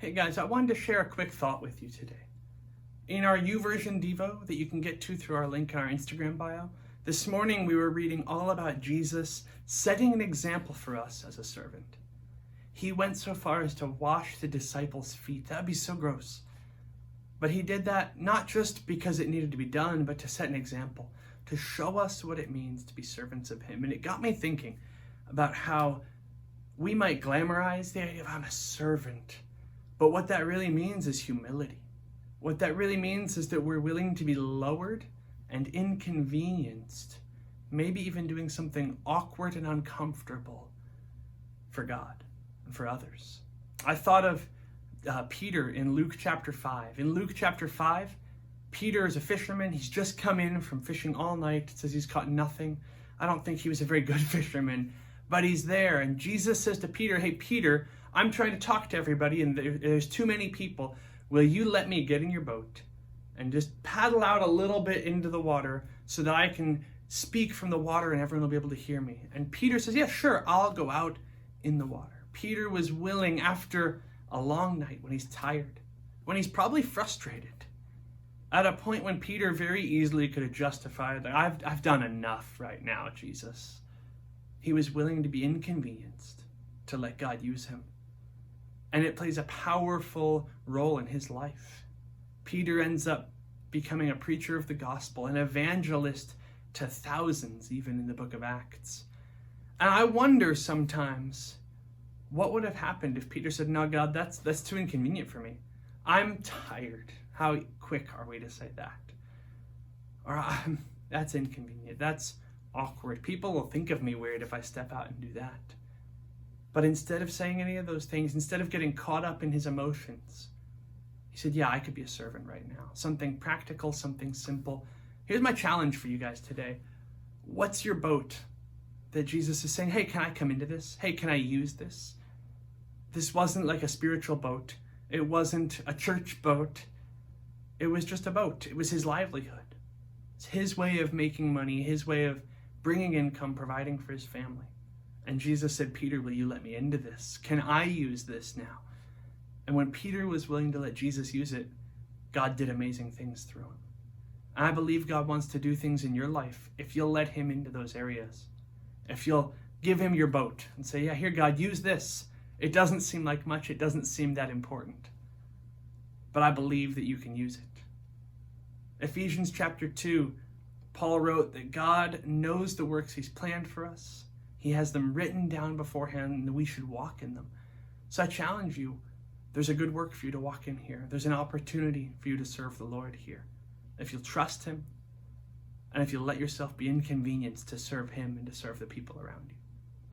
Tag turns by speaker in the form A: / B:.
A: Hey guys, I wanted to share a quick thought with you today. In our YouVersion Devo that you can get to through our link in our Instagram bio, this morning we were reading all about Jesus setting an example for us as a servant. He went so far as to wash the disciples' feet. That would be so gross. But he did that not just because it needed to be done, but to set an example, to show us what it means to be servants of him. And it got me thinking about how we might glamorize the idea of I'm a servant. But what that really means is humility. What that really means is that we're willing to be lowered and inconvenienced, maybe even doing something awkward and uncomfortable for God and for others. I thought of Peter in Luke chapter 5. In Luke chapter 5, Peter is a fisherman. He's just come in from fishing all night. It says he's caught nothing. I don't think he was a very good fisherman, but he's there. And Jesus says to Peter, hey, Peter, I'm trying to talk to everybody and there's too many people. Will you let me get in your boat and just paddle out a little bit into the water so that I can speak from the water and everyone will be able to hear me? And Peter says, yeah, sure, I'll go out in the water. Peter was willing after a long night when he's tired, when he's probably frustrated, at a point when Peter very easily could have justified, like, I've done enough right now, Jesus. He was willing to be inconvenienced to let God use him. And it plays a powerful role in his life. Peter ends up becoming a preacher of the gospel, an evangelist to thousands, even in the book of Acts. And I wonder sometimes, what would have happened if Peter said, no, God, that's too inconvenient for me. I'm tired. How quick are we to say that? Or that's inconvenient. That's awkward. People will think of me weird if I step out and do that. But instead of saying any of those things, instead of getting caught up in his emotions, he said, yeah, I could be a servant right now. Something practical, something simple. Here's my challenge for you guys today. What's your boat that Jesus is saying, hey, can I come into this? Hey, can I use this? This wasn't like a spiritual boat. It wasn't a church boat. It was just a boat. It was his livelihood. It's his way of making money, his way of bringing income, providing for his family. And Jesus said, Peter, will you let me into this? Can I use this now? And when Peter was willing to let Jesus use it, God did amazing things through him. And I believe God wants to do things in your life if you'll let him into those areas. If you'll give him your boat and say, yeah, here, God, use this. It doesn't seem like much. It doesn't seem that important. But I believe that you can use it. Ephesians chapter 2, Paul wrote that God knows the works he's planned for us. He has them written down beforehand and we should walk in them. So I challenge you, there's a good work for you to walk in here. There's an opportunity for you to serve the Lord here. If you'll trust him and if you'll let yourself be inconvenienced to serve him and to serve the people around you.